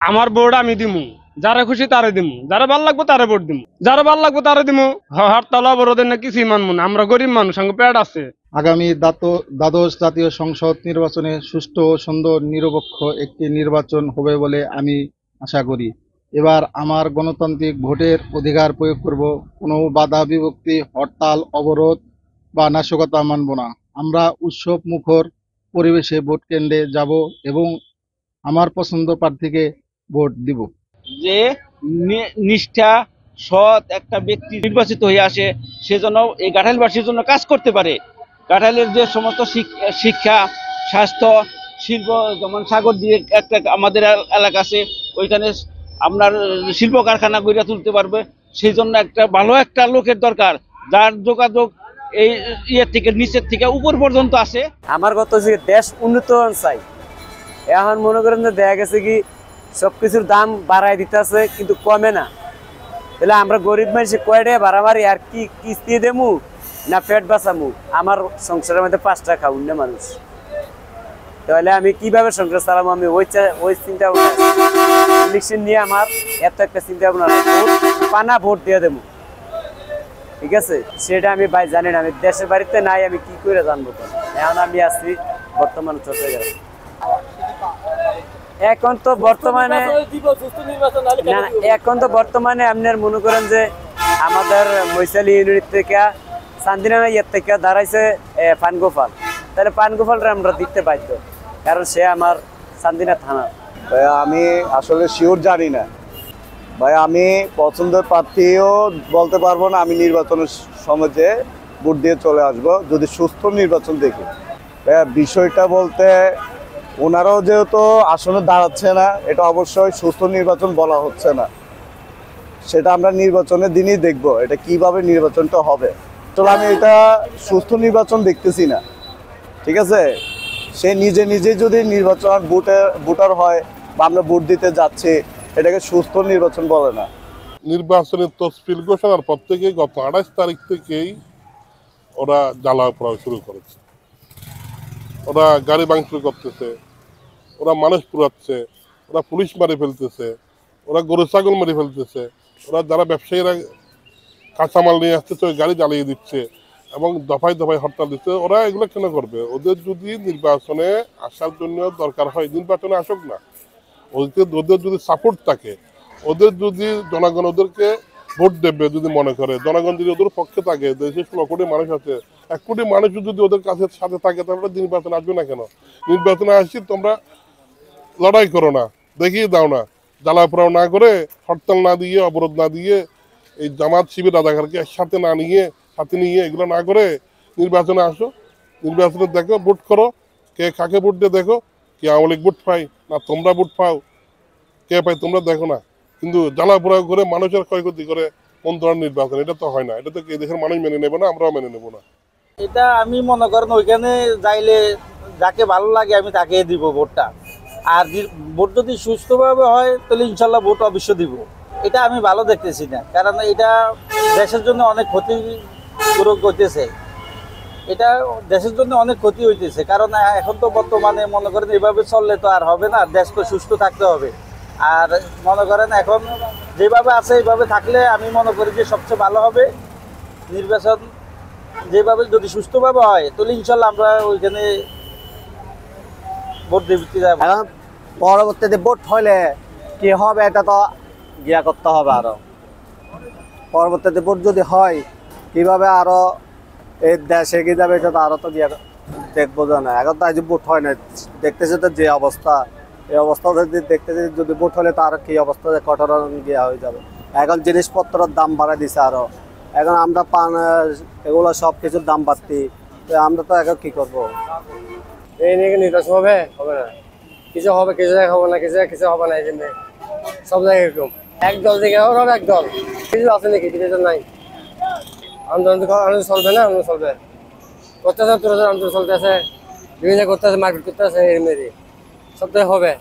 আমার ভোট আমি দিমু, যারা খুশি তারে দিমু, যারা ভাল লাগবো তারে ভোট দিমু, যারা ভাল লাগবো তারে দিমু। হরতাল অবরোধের না কিছুই মানবো না, আমরা গরিব মানুষ, সঙ্গে পেট আছে। আগামী দ্বাদশ জাতীয় সংসদ নির্বাচনে সুষ্ঠু ও সুন্দর নিরপেক্ষ একটি নির্বাচন হবে বলে আমি আশা করি। এবার আমার গণতান্ত্রিক ভোটের অধিকার প্রয়োগ করব। কোনো বাধা বিভক্তি, হরতাল, অবরোধ বা নাশকতা মানব না। আমরা উৎসব মুখর পরিবেশে ভোট কেন্দ্রে যাব এবং আমার পছন্দ প্রার্থীকে ভোট দিব। যে নিষ্ঠা সৎ একটা ব্যক্তি নির্বাচিত হয়ে আসে, সেজন্য এই গাঁঠাইলবাসীর জন্য কাজ করতে পারে। গাঁঠাইলের যে সমস্ত শিক্ষা, স্বাস্থ্য, শিল্প, যেমন সাগর দিয়ে একটা আমাদের এলাকা আছে, ওইখানে আপনার শিল্প কারখানা গড়ে তুলতে পারবে। সেই জন্য একটা ভালো একটা লোকের দরকার, যার যোগাযোগ এই ইয়ের থেকে নিচের থেকে উপর পর্যন্ত আছে। আমার কথা হচ্ছে দেশ উন্নত চাই। এখন মনে করেন যে দেখা গেছে কি সবকিছুর দাম বাড়াই দিতেছে কিন্তু কমে না। তাহলে আমরা গরিব মানুষ কয়টা ভাড়া মারি আর কি কিস্তি দেমু না পেট বাঁচামু? আমার সংসারের মধ্যে 5 টাকা খাউন না মানুষ, তাহলে আমি কিভাবে সংসার চালাবো? আমি ওই চিন্তা ভাবনা ইলেকশন নিয়ে আমার এত একটা চিন্তা ভাবনা পানা ভোট দিয়ে দেবো, ঠিক আছে? সেটা আমি ভাই জানি না, আমি দেশের বাড়িতে নাই, আমি কি করে জানবো? এখন আমি আছি বর্তমান চট্টগ্রামে। এখন তো বর্তমানে আপনার মনে করেন যে আমাদের মৈশালী ইউনিট থেকে চান্দিনা ইয়ের থেকে দাঁড়াইছে পানগোপাল, তাহলে পানগোপালটা আমরা দিতে বাধ্য, কারণ সে আমার চান্দিনা থানা। আমি আসলে শিওর জানি না ভাই, আমি পছন্দের প্রার্থীও বলতে পারবো না। আমি নির্বাচনের সময় ভোট দিয়ে চলে আসবো যদি সুস্থ নির্বাচন দেখি। বিষয়টা বলতে ওনারাও যেহেতু আসলে দাঁড়াচ্ছে না, এটা অবশ্যই সুস্থ নির্বাচন বলা হচ্ছে না। সেটা আমরা নির্বাচনের দিনই দেখব এটা কিভাবে নির্বাচনটা হবে। আসলে আমি এটা সুস্থ নির্বাচন দেখতেছি না, ঠিক আছে? সে নিজে যদি নির্বাচন ভোটার হয় বা আমরা ভোট দিতে যাচ্ছি, এটাকে সুস্থ নির্বাচন বলে না। নির্বাচনের তফসিল ঘোষণার পর থেকে গত 28 তারিখ থেকেই ওরা জ্বালা পোড়া শুরু করেছে। ওরা গাড়ি ভাঙচুর করতেছে, ওরা মানুষ পুড়াচ্ছে, ওরা পুলিশ মারি ফেলতেছে, ওরা গরু ছাগল মারি ফেলতেছে, ওরা যারা ব্যবসায়ীরা কাঁচামাল নিয়ে আসতেছে ওই গাড়ি জ্বালিয়ে দিচ্ছে এবং দফায় দফায় হরতাল দিচ্ছে। ওরা এগুলো কেন করবে? ওদের যদি নির্বাচনে আসার জন্য দরকার হয়, নির্বাচনে আসুক না। ওদের যদি সাপোর্ট থাকে, ওদের যদি জনগণ ওদেরকে ভোট দেবে যদি মনে করে, জনগণ যদি ওদের পক্ষে থাকে, দেশে 16 কোটি মানুষ আছে, 1 কোটি মানুষ যদি ওদের কাছে সাথে থাকে, তাহলে নির্বাচন আসবে না কেন? নির্বাচনে আসছি তোমরা লড়াই করো না, দেখিয়ে দাও না, জ্বালা পোড়াও না করে, হরতাল না দিয়ে, অবরোধ না দিয়ে, এই জামাত শিবির রাজাকারকে সাথে নিয়ে এগুলো না করে নির্বাচনে আসো। নির্বাচনে দেখো, ভোট করো, কে কাকে ভোট দিয়ে দেখো, কে আওয়ামী লীগ ভোট পাই না তোমরা ভোট পাও, কে পাই তোমরা দেখো না। কিন্তু জ্বালা পোড়া করে মানুষের ক্ষয়ক্ষতি করে কোন ধরনের নির্বাচন? এটা তো হয় না, এটা তো এই দেশের মানুষ মেনে নেবো না, আমরাও মেনে নেবো না। এটা আমি মনে করেন ওইখানে যাইলে যাকে ভালো লাগে আমি তাকে দিব ভোটটা। আর ভোট যদি সুস্থভাবে হয় তাহলে ইনশাল্লাহ ভোট অবশ্য দিব। এটা আমি ভালো দেখতেছি না, কারণ এটা দেশের জন্য অনেক ক্ষতি করতেছে। এটা দেশের জন্য অনেক ক্ষতি হইতেছে, কারণ এখন তো বর্তমানে মনে করেন এভাবে চললে তো আর হবে না, দেশকে সুস্থ থাকতে হবে। আর মনে করেন এখন যেভাবে আছে এইভাবে থাকলে আমি মনে করি যে সবচেয়ে ভালো হবে। নির্বাচন যেভাবে যদি সুস্থভাবে হয় তাহলে ইনশাল্লাহ আমরা ওইখানে ভোট দিতে যাবো। এখন পরবর্তীতে ভোট হলে কি হবে এটা তো গিয়া করতে হবে। আরো পরবর্তীতে ভোট যদি হয় কিভাবে আরো এই দেশ এগিয়ে যাবে, এটা তো আরো তো গিয়া দেখবো না। এখন তো আজ ভোট হয় না, দেখতেছে তো যে অবস্থা, এই অবস্থা যদি দেখতেছে যদি ভোট হলে তো আরো কি অবস্থা কঠোর গিয়া হয়ে যাবে। এখন জিনিসপত্রের দাম বাড়াই দিছে আরো, এখন আমরা পান এগুলো সব কিছুর দাম বাড়তি, আমরা তো এখন কি করবো? এই নিয়ে নির্বাচন হবে না, কিছু হবে কিছু জায়গায় হবে না, কিছু হবে না। এই জন্য সব জায়গায় এরকম একদল থেকে হবে, একদল কিছু আছে নাকি ডিভিশন নাই। আন্দোলন চলবে না, আন্দোলন চলবে, করতেছে আন্দোলন চলতেছে, বিভিন্ন করতেছে, মারপিট করতেছে, এরমেরি সব জায়গায় হবে।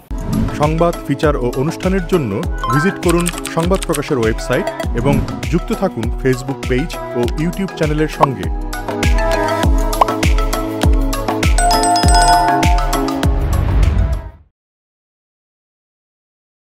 সংবাদ, ফিচার ও অনুষ্ঠানের জন্য ভিজিট করুন সংবাদ প্রকাশের ওয়েবসাইট এবং যুক্ত থাকুন ফেসবুক পেজ ও ইউটিউব চ্যানেলের সঙ্গে।